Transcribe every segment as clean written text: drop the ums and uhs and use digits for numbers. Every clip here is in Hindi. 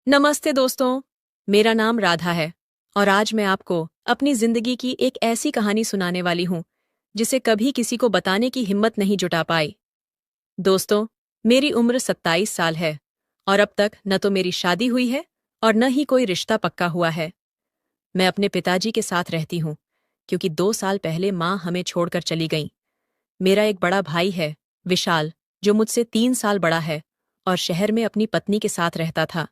नमस्ते दोस्तों। मेरा नाम राधा है और आज मैं आपको अपनी जिंदगी की एक ऐसी कहानी सुनाने वाली हूं जिसे कभी किसी को बताने की हिम्मत नहीं जुटा पाई। दोस्तों, मेरी उम्र 27 साल है और अब तक न तो मेरी शादी हुई है और न ही कोई रिश्ता पक्का हुआ है। मैं अपने पिताजी के साथ रहती हूं क्योंकि 2 साल पहले माँ हमें छोड़कर चली गईं। मेरा एक बड़ा भाई है, विशाल, जो मुझसे 3 साल बड़ा है और शहर में अपनी पत्नी के साथ रहता था।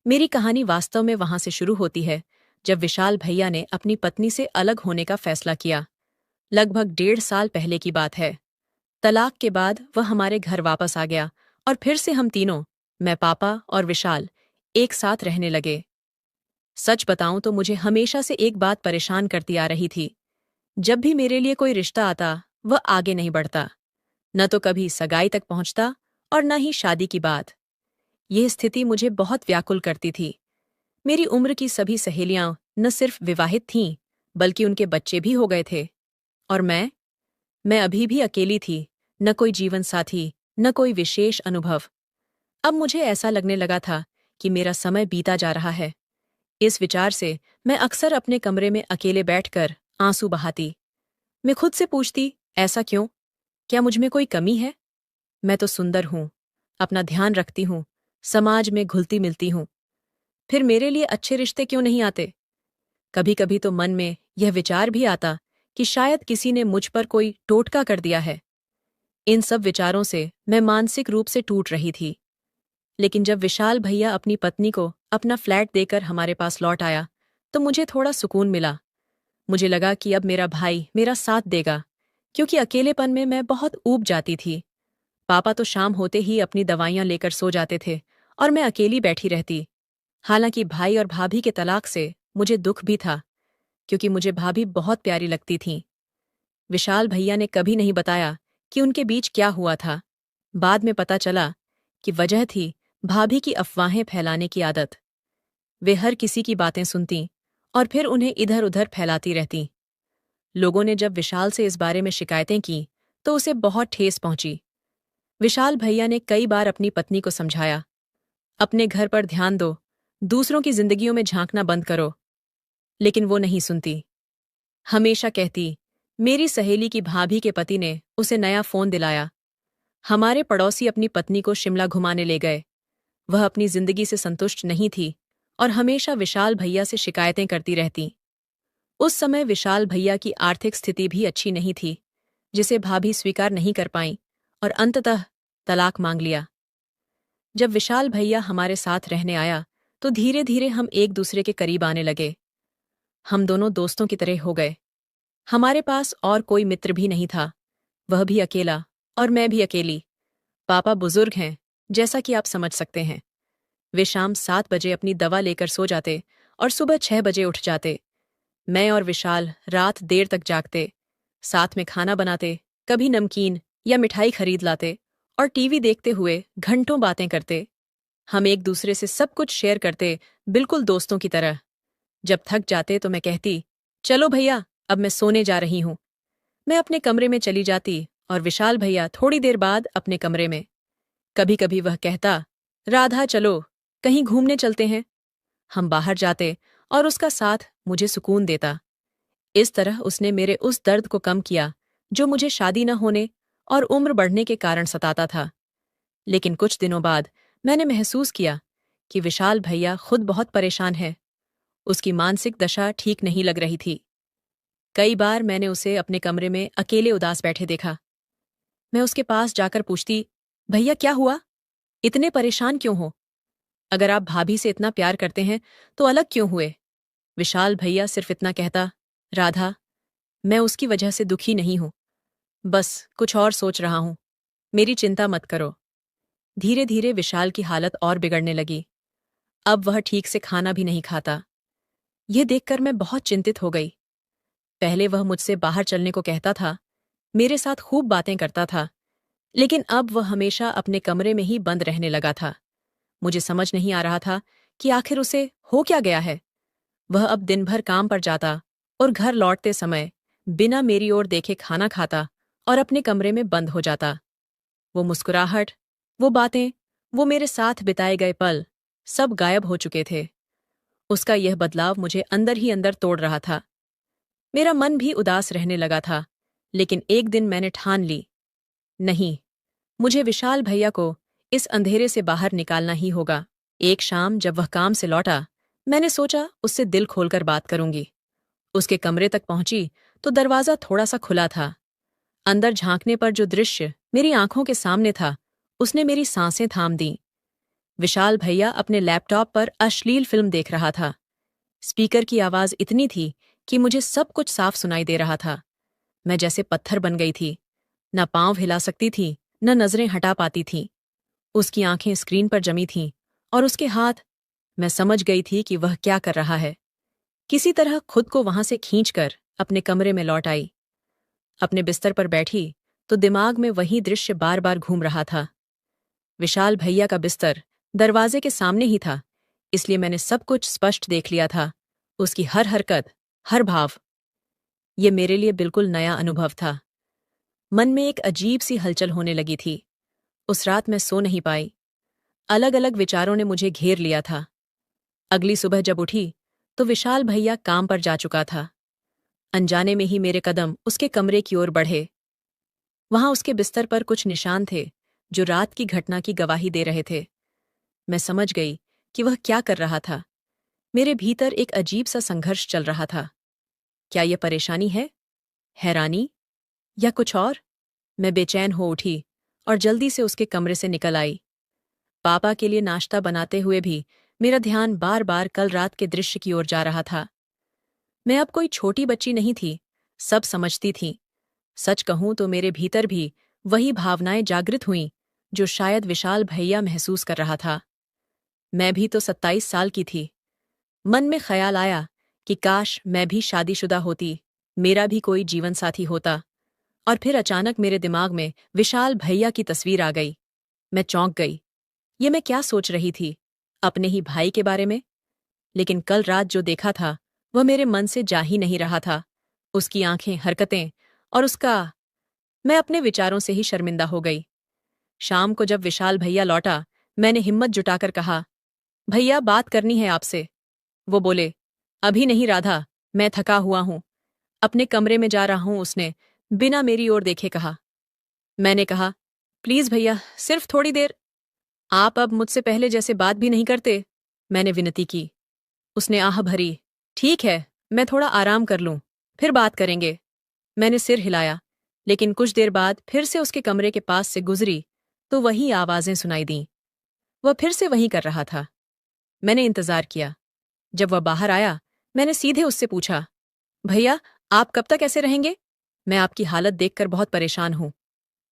मेरी कहानी वास्तव में वहां से शुरू होती है जब विशाल भैया ने अपनी पत्नी से अलग होने का फैसला किया। लगभग 1.5 साल पहले की बात है। तलाक के बाद वह हमारे घर वापस आ गया और फिर से हम तीनों, मैं, पापा और विशाल, एक साथ रहने लगे। सच बताऊं तो मुझे हमेशा से एक बात परेशान करती आ रही थी। जब भी मेरे लिए कोई रिश्ता आता, वह आगे नहीं बढ़ता। न तो कभी सगाई तक पहुंचता और न ही शादी की बात। यह स्थिति मुझे बहुत व्याकुल करती थी। मेरी उम्र की सभी सहेलियां न सिर्फ विवाहित थीं, बल्कि उनके बच्चे भी हो गए थे। और मैं अभी भी अकेली थी, न कोई जीवन साथी, न कोई विशेष अनुभव। अब मुझे ऐसा लगने लगा था कि मेरा समय बीता जा रहा है। इस विचार से मैं अक्सर अपने कमरे में अकेले बैठकर आंसू बहाती। मैं खुद से पूछती, ऐसा क्यों? क्या मुझ में कोई कमी है? मैं तो सुंदर हूं, अपना ध्यान रखती हूं, समाज में घुलती मिलती हूं। फिर मेरे लिए अच्छे रिश्ते क्यों नहीं आते? कभी कभी तो मन में यह विचार भी आता कि शायद किसी ने मुझ पर कोई टोटका कर दिया है। इन सब विचारों से मैं मानसिक रूप से टूट रही थी। लेकिन जब विशाल भैया अपनी पत्नी को अपना फ्लैट देकर हमारे पास लौट आया, तो मुझे थोड़ा सुकून मिला। मुझे लगा कि अब मेरा भाई मेरा साथ देगा, क्योंकि अकेलेपन में मैं बहुत ऊब जाती थी। पापा तो शाम होते ही अपनी दवाइयां लेकर सो जाते थे और मैं अकेली बैठी रहती। हालांकि भाई और भाभी के तलाक से मुझे दुख भी था, क्योंकि मुझे भाभी बहुत प्यारी लगती थीं। विशाल भैया ने कभी नहीं बताया कि उनके बीच क्या हुआ था। बाद में पता चला कि वजह थी भाभी की अफवाहें फैलाने की आदत। वे हर किसी की बातें सुनतीं और फिर उन्हें इधर उधर फैलाती रहतीं। लोगों ने जब विशाल से इस बारे में शिकायतें की तो उसे बहुत ठेस पहुंची। विशाल भैया ने कई बार अपनी पत्नी को समझाया, अपने घर पर ध्यान दो, दूसरों की जिंदगियों में झांकना बंद करो। लेकिन वो नहीं सुनती। हमेशा कहती, मेरी सहेली की भाभी के पति ने उसे नया फोन दिलाया। हमारे पड़ोसी अपनी पत्नी को शिमला घुमाने ले गए। वह अपनी जिंदगी से संतुष्ट नहीं थी और हमेशा विशाल भैया से शिकायतें करती रहती। उस समय विशाल भैया की आर्थिक स्थिति भी अच्छी नहीं थी, जिसे भाभी स्वीकार नहीं कर पाईं और अंततः तलाक मांग लिया। जब विशाल भैया हमारे साथ रहने आया, तो धीरे धीरे हम एक दूसरे के करीब आने लगे। हम दोनों दोस्तों की तरह हो गए। हमारे पास और कोई मित्र भी नहीं था। वह भी अकेला और मैं भी अकेली। पापा बुजुर्ग हैं, जैसा कि आप समझ सकते हैं। वे शाम 7 बजे अपनी दवा लेकर सो जाते और सुबह 6 बजे उठ जाते। मैं और विशाल रात देर तक जागते, साथ में खाना बनाते, कभी नमकीन या मिठाई खरीद लाते और टीवी देखते हुए घंटों बातें करते। हम एक दूसरे से सब कुछ शेयर करते, बिल्कुल दोस्तों की तरह। जब थक जाते तो मैं कहती, चलो भैया, अब मैं सोने जा रही हूं। मैं अपने कमरे में चली जाती और विशाल भैया थोड़ी देर बाद अपने कमरे में। कभी कभी वह कहता, राधा चलो, कहीं घूमने चलते हैं। हम बाहर जाते और उसका साथ मुझे सुकून देता। इस तरह उसने मेरे उस दर्द को कम किया जो मुझे शादी न होने और उम्र बढ़ने के कारण सताता था। लेकिन कुछ दिनों बाद मैंने महसूस किया कि विशाल भैया खुद बहुत परेशान है। उसकी मानसिक दशा ठीक नहीं लग रही थी। कई बार मैंने उसे अपने कमरे में अकेले उदास बैठे देखा। मैं उसके पास जाकर पूछती, भैया क्या हुआ? इतने परेशान क्यों हो? अगर आप भाभी से इतना प्यार करते हैं तो अलग क्यों हुए? विशाल भैया सिर्फ इतना कहता, राधा, मैं उसकी वजह से दुखी नहीं हूं, बस कुछ और सोच रहा हूं। मेरी चिंता मत करो। धीरे धीरे विशाल की हालत और बिगड़ने लगी। अब वह ठीक से खाना भी नहीं खाता। यह देखकर मैं बहुत चिंतित हो गई। पहले वह मुझसे बाहर चलने को कहता था, मेरे साथ खूब बातें करता था, लेकिन अब वह हमेशा अपने कमरे में ही बंद रहने लगा था। मुझे समझ नहीं आ रहा था कि आखिर उसे हो क्या गया है। वह अब दिन भर काम पर जाता और घर लौटते समय बिना मेरी ओर देखे खाना खाता और अपने कमरे में बंद हो जाता। वो मुस्कुराहट, वो बातें, वो मेरे साथ बिताए गए पल, सब गायब हो चुके थे। उसका यह बदलाव मुझे अंदर ही अंदर तोड़ रहा था। मेरा मन भी उदास रहने लगा था, लेकिन एक दिन मैंने ठान ली, नहीं, मुझे विशाल भैया को इस अंधेरे से बाहर निकालना ही होगा। एक शाम जब वह काम से लौटा, मैंने सोचा उससे दिल खोलकर बात करूंगी। उसके कमरे तक पहुंची तो दरवाजा थोड़ा सा खुला था। अंदर झांकने पर जो दृश्य मेरी आंखों के सामने था, उसने मेरी सांसें थाम दी। विशाल भैया अपने लैपटॉप पर अश्लील फिल्म देख रहा था। स्पीकर की आवाज इतनी थी कि मुझे सब कुछ साफ सुनाई दे रहा था। मैं जैसे पत्थर बन गई थी, न पांव हिला सकती थी, न नजरें हटा पाती थीं। उसकी आंखें स्क्रीन पर जमी थीं और उसके हाथ, मैं समझ गई थी कि वह क्या कर रहा है। किसी तरह खुद को वहां से खींचकर अपने कमरे में लौट आई। अपने बिस्तर पर बैठी तो दिमाग में वही दृश्य बार बार घूम रहा था। विशाल भैया का बिस्तर दरवाजे के सामने ही था, इसलिए मैंने सब कुछ स्पष्ट देख लिया था। उसकी हर हरकत, हर भाव। ये मेरे लिए बिल्कुल नया अनुभव था। मन में एक अजीब सी हलचल होने लगी थी। उस रात मैं सो नहीं पाई। अलग अलग विचारों ने मुझे घेर लिया था। अगली सुबह जब उठी तो विशाल भैया काम पर जा चुका था। अनजाने में ही मेरे कदम उसके कमरे की ओर बढ़े। वहां उसके बिस्तर पर कुछ निशान थे जो रात की घटना की गवाही दे रहे थे। मैं समझ गई कि वह क्या कर रहा था। मेरे भीतर एक अजीब सा संघर्ष चल रहा था। क्या यह परेशानी है, हैरानी, या कुछ और? मैं बेचैन हो उठी और जल्दी से उसके कमरे से निकल आई। पापा के लिए नाश्ता बनाते हुए भी मेरा ध्यान बार बार कल रात के दृश्य की ओर जा रहा था। मैं अब कोई छोटी बच्ची नहीं थी, सब समझती थी। सच कहूं तो मेरे भीतर भी वही भावनाएं जागृत हुईं जो शायद विशाल भैया महसूस कर रहा था। मैं भी तो 27 साल की थी। मन में ख्याल आया कि काश मैं भी शादीशुदा होती, मेरा भी कोई जीवन साथी होता। और फिर अचानक मेरे दिमाग में विशाल भैया की तस्वीर आ गई। मैं चौंक गई। ये मैं क्या सोच रही थी? अपने ही भाई के बारे में? लेकिन कल रात जो देखा था वह मेरे मन से जा ही नहीं रहा था। उसकी आंखें, हरकतें और उसका, मैं अपने विचारों से ही शर्मिंदा हो गई। शाम को जब विशाल भैया लौटा, मैंने हिम्मत जुटाकर कहा, भैया बात करनी है आपसे। वो बोले, अभी नहीं राधा, मैं थका हुआ हूं, अपने कमरे में जा रहा हूं, उसने बिना मेरी ओर देखे कहा। मैंने कहा, प्लीज भैया, सिर्फ थोड़ी देर। आप अब मुझसे पहले जैसे बात भी नहीं करते, मैंने विनती की। उसने आह भरी, ठीक है, मैं थोड़ा आराम कर लूं, फिर बात करेंगे। मैंने सिर हिलाया, लेकिन कुछ देर बाद फिर से उसके कमरे के पास से गुजरी तो वही आवाजें सुनाई दीं। वह फिर से वहीं कर रहा था। मैंने इंतजार किया। जब वह बाहर आया, मैंने सीधे उससे पूछा, भैया, आप कब तक ऐसे रहेंगे? मैं आपकी हालत देखकर बहुत परेशान हूं।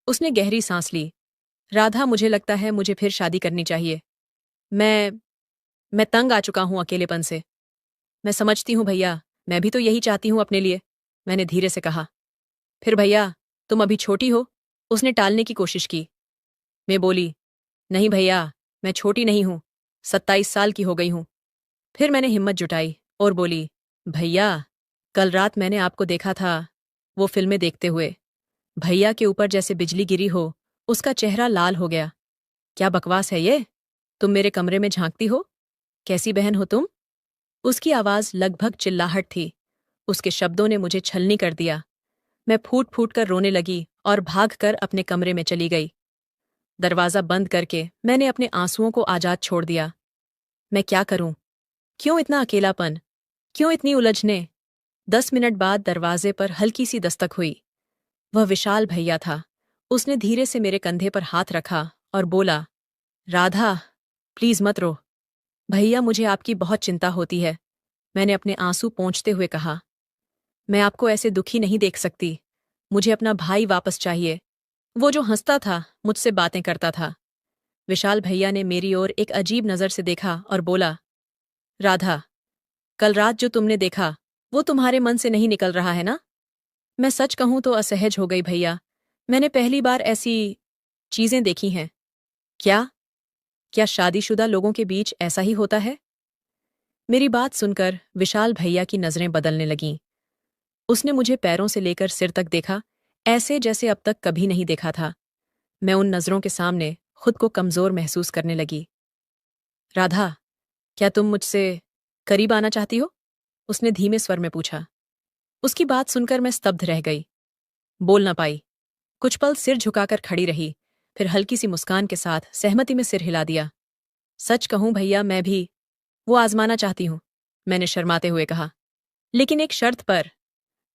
उसने गहरी सांस ली। राधा, मुझे लगता है मुझे फिर शादी करनी चाहिए। मैं मैं तंग आ चुका हूं अकेलेपन से। मैं समझती हूं भैया, मैं भी तो यही चाहती हूं अपने लिए, मैंने धीरे से कहा। फिर भैया, तुम अभी छोटी हो, उसने टालने की कोशिश की। मैं बोली, नहीं भैया, मैं छोटी नहीं हूं, 27 साल की हो गई हूं। फिर मैंने हिम्मत जुटाई और बोली, भैया, कल रात मैंने आपको देखा था, वो फिल्में देखते हुए। भैया के ऊपर जैसे बिजली गिरी हो, उसका चेहरा लाल हो गया। क्या बकवास है ये? तुम मेरे कमरे में झांकती हो? कैसी बहन हो तुम? उसकी आवाज लगभग चिल्लाहट थी। उसके शब्दों ने मुझे छलनी कर दिया। मैं फूट फूट कर रोने लगी और भागकर अपने कमरे में चली गई। दरवाजा बंद करके मैंने अपने आंसुओं को आजाद छोड़ दिया। मैं क्या करूं? क्यों इतना अकेलापन? क्यों इतनी उलझने? 10 मिनट बाद दरवाजे पर हल्की सी दस्तक हुई। वह विशाल भैया था। उसने धीरे से मेरे कंधे पर हाथ रखा और बोला, राधा, प्लीज मत रो। भैया, मुझे आपकी बहुत चिंता होती है, मैंने अपने आंसू पोंछते हुए कहा। मैं आपको ऐसे दुखी नहीं देख सकती। मुझे अपना भाई वापस चाहिए, वो जो हंसता था, मुझसे बातें करता था। विशाल भैया ने मेरी ओर एक अजीब नजर से देखा और बोला, राधा, कल रात जो तुमने देखा वो तुम्हारे मन से नहीं निकल रहा है ना? मैं सच कहूं तो असहज हो गई भैया। मैंने पहली बार ऐसी चीजें देखी हैं। क्या? क्या शादीशुदा लोगों के बीच ऐसा ही होता है? मेरी बात सुनकर विशाल भैया की नजरें बदलने लगीं। उसने मुझे पैरों से लेकर सिर तक देखा, ऐसे जैसे अब तक कभी नहीं देखा था। मैं उन नजरों के सामने खुद को कमजोर महसूस करने लगी। राधा, क्या तुम मुझसे करीब आना चाहती हो? उसने धीमे स्वर में पूछा। उसकी बात सुनकर मैं स्तब्ध रह गई। बोल ना पाई। कुछ पल सिर झुकाकर खड़ी रही, फिर हल्की सी मुस्कान के साथ सहमति में सिर हिला दिया। सच कहूं भैया, मैं भी वो आजमाना चाहती हूं, मैंने शर्माते हुए कहा। लेकिन एक शर्त पर।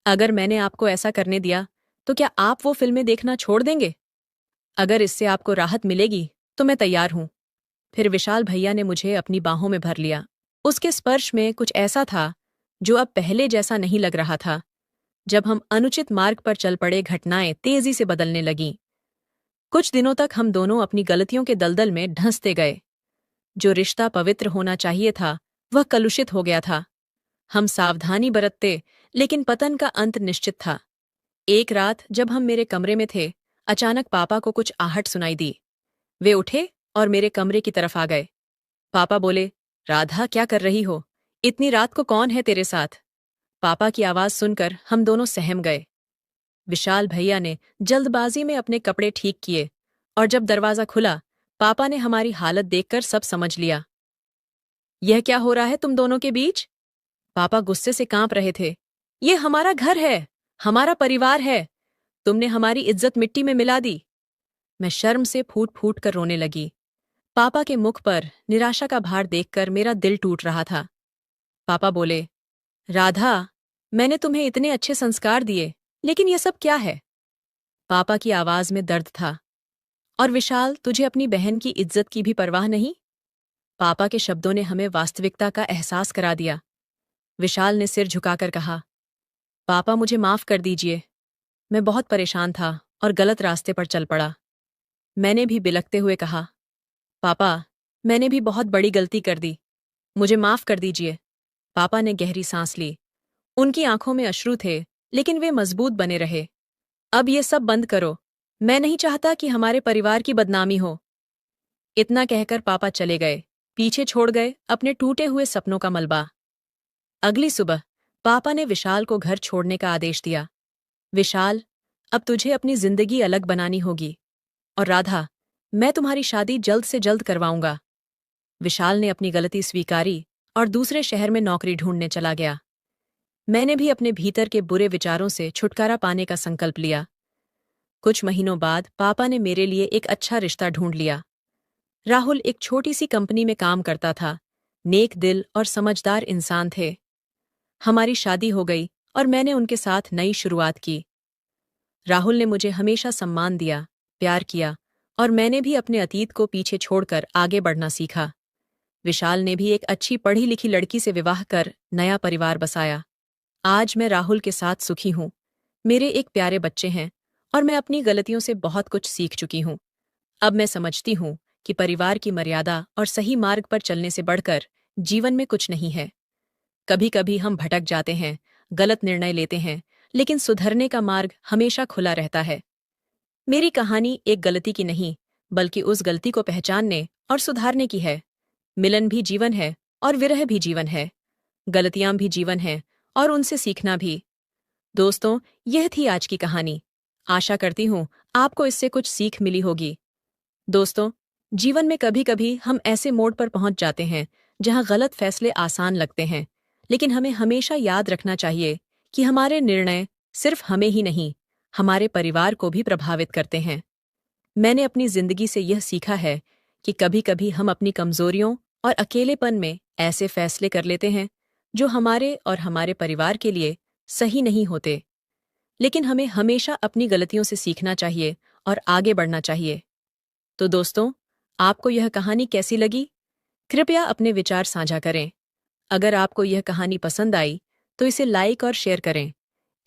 अगर मैंने आपको ऐसा करने दिया तो क्या आप वो फिल्में देखना छोड़ देंगे? अगर इससे आपको राहत मिलेगी तो मैं तैयार हूं। फिर विशाल भैया ने मुझे अपनी बाहों में भर लिया। उसके स्पर्श में कुछ ऐसा था जो अब पहले जैसा नहीं लग रहा था। जब हम अनुचित मार्ग पर चल पड़े, घटनाएं तेजी से बदलने लगीं। कुछ दिनों तक हम दोनों अपनी गलतियों के दलदल में ढंसते गए। जो रिश्ता पवित्र होना चाहिए था वह कलुषित हो गया था। हम सावधानी बरतते, लेकिन पतन का अंत निश्चित था। एक रात जब हम मेरे कमरे में थे, अचानक पापा को कुछ आहट सुनाई दी। वे उठे और मेरे कमरे की तरफ आ गए। पापा बोले, राधा क्या कर रही हो? इतनी रात को कौन है तेरे साथ? पापा की आवाज सुनकर हम दोनों सहम गए। विशाल भैया ने जल्दबाजी में अपने कपड़े ठीक किए और जब दरवाजा खुला, पापा ने हमारी हालत देखकर सब समझ लिया। यह क्या हो रहा है तुम दोनों के बीच? पापा गुस्से से कांप रहे थे। ये हमारा घर है, हमारा परिवार है। तुमने हमारी इज्जत मिट्टी में मिला दी। मैं शर्म से फूट फूट कर रोने लगी। पापा के मुख पर निराशा का भार देखकर मेरा दिल टूट रहा था। पापा बोले, राधा, मैंने तुम्हें इतने अच्छे संस्कार दिए, लेकिन यह सब क्या है? पापा की आवाज में दर्द था। और विशाल, तुझे अपनी बहन की इज्जत की भी परवाह नहीं? पापा के शब्दों ने हमें वास्तविकता का एहसास करा दिया। विशाल ने सिर झुकाकर कहा, पापा मुझे माफ कर दीजिए। मैं बहुत परेशान था और गलत रास्ते पर चल पड़ा। मैंने भी बिलखते हुए कहा, पापा, मैंने भी बहुत बड़ी गलती कर दी। मुझे माफ कर दीजिए। पापा ने गहरी सांस ली। उनकी आंखों में अश्रु थे, लेकिन वे मजबूत बने रहे। अब ये सब बंद करो। मैं नहीं चाहता कि हमारे परिवार की बदनामी हो। इतना कहकर पापा चले गए, पीछे छोड़ गए अपने टूटे हुए सपनों का मलबा। अगली सुबह पापा ने विशाल को घर छोड़ने का आदेश दिया। विशाल, अब तुझे अपनी जिंदगी अलग बनानी होगी। और राधा, मैं तुम्हारी शादी जल्द से जल्द करवाऊंगा। विशाल ने अपनी गलती स्वीकारी और दूसरे शहर में नौकरी ढूंढने चला गया। मैंने भी अपने भीतर के बुरे विचारों से छुटकारा पाने का संकल्प लिया। कुछ महीनों बाद पापा ने मेरे लिए एक अच्छा रिश्ता ढूंढ लिया। राहुल एक छोटी सी कंपनी में काम करता था। नेक दिल और समझदार इंसान थे। हमारी शादी हो गई और मैंने उनके साथ नई शुरुआत की। राहुल ने मुझे हमेशा सम्मान दिया, प्यार किया, और मैंने भी अपने अतीत को पीछे छोड़कर आगे बढ़ना सीखा। विशाल ने भी एक अच्छी पढ़ी लिखी लड़की से विवाह कर नया परिवार बसाया। आज मैं राहुल के साथ सुखी हूँ। मेरे एक प्यारे बच्चे हैं और मैं अपनी गलतियों से बहुत कुछ सीख चुकी हूँ। अब मैं समझती हूँ कि परिवार की मर्यादा और सही मार्ग पर चलने से बढ़कर जीवन में कुछ नहीं है। कभी कभी हम भटक जाते हैं, गलत निर्णय लेते हैं, लेकिन सुधरने का मार्ग हमेशा खुला रहता है। मेरी कहानी एक गलती की नहीं, बल्कि उस गलती को पहचानने और सुधारने की है। मिलन भी जीवन है और विरह भी जीवन है। गलतियां भी जीवन है और उनसे सीखना भी। दोस्तों, यह थी आज की कहानी। आशा करती हूँ आपको इससे कुछ सीख मिली होगी। दोस्तों, जीवन में कभी कभी हम ऐसे मोड़ पर पहुंच जाते हैं जहां गलत फैसले आसान लगते हैं, लेकिन हमें हमेशा याद रखना चाहिए कि हमारे निर्णय सिर्फ हमें ही नहीं, हमारे परिवार को भी प्रभावित करते हैं। मैंने अपनी जिंदगी से यह सीखा है कि कभी कभी हम अपनी कमजोरियों और अकेलेपन में ऐसे फैसले कर लेते हैं जो हमारे और हमारे परिवार के लिए सही नहीं होते। लेकिन हमें हमेशा अपनी गलतियों से सीखना चाहिए और आगे बढ़ना चाहिए। तो दोस्तों, आपको यह कहानी कैसी लगी? कृपया अपने विचार साझा करें। अगर आपको यह कहानी पसंद आई तो इसे लाइक और शेयर करें।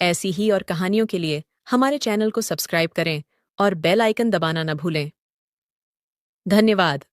ऐसी ही और कहानियों के लिए हमारे चैनल को सब्सक्राइब करें और बेल आइकन दबाना न भूलें। धन्यवाद।